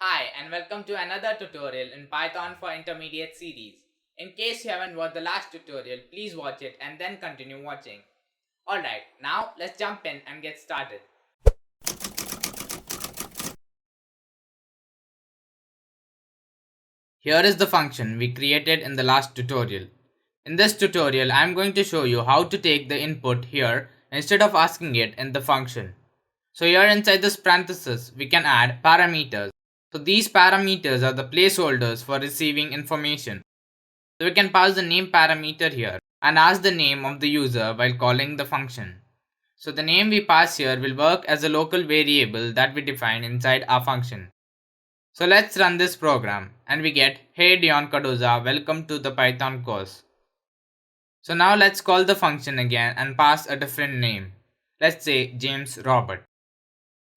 Hi and welcome to another tutorial in Python for Intermediate series. In case you haven't watched the last tutorial, please watch it and then continue watching. Alright, now let's jump in and get started. Here is the function we created in the last tutorial. In this tutorial, I am going to show you how to take the input here instead of asking it in the function. So here inside this parenthesis, we can add parameters. So these parameters are the placeholders for receiving information. So we can pass the name parameter here and ask the name of the user while calling the function. So the name we pass here will work as a local variable that we define inside our function. So let's run this program and we get, "Hey Dion Cardoza, welcome to the Python course." So now let's call the function again and pass a different name. Let's say James Robert.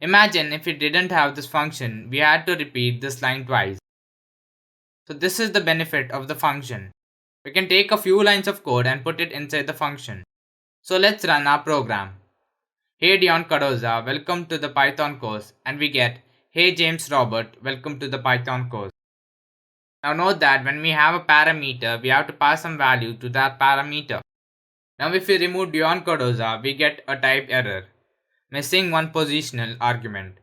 Imagine if we didn't have this function, we had to repeat this line twice. So this is the benefit of the function. We can take a few lines of code and put it inside the function. So let's run our program. "Hey Dion Cardoza, welcome to the Python course," and we get, "Hey James Robert, welcome to the Python course." Now note that when we have a parameter, we have to pass some value to that parameter. Now if we remove Dion Cardoza, we get a type error, missing one positional argument.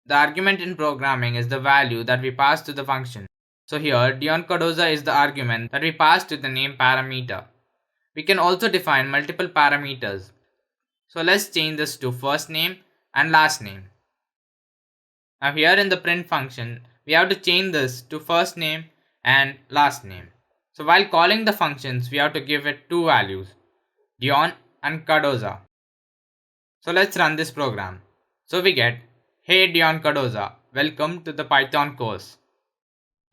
The argument in programming is the value that we pass to the function. So here, Dion Cardoza is the argument that we pass to the name parameter. We can also define multiple parameters. So let's change this to first name and last name. Now here in the print function, we have to change this to first name and last name. So while calling the functions, we have to give it two values, Dion and Cardoza. So let's run this program. So we get, "Hey Dion Cardoza, welcome to the Python course."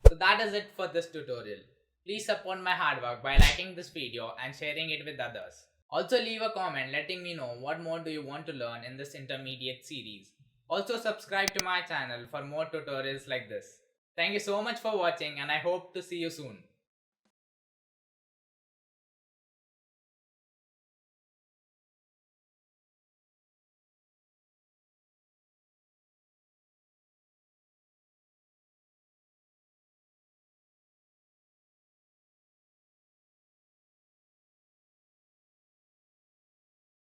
So that is it for this tutorial. Please support my hard work by liking this video and sharing it with others. Also leave a comment letting me know what more do you want to learn in this intermediate series. Also subscribe to my channel for more tutorials like this. Thank you so much for watching and I hope to see you soon.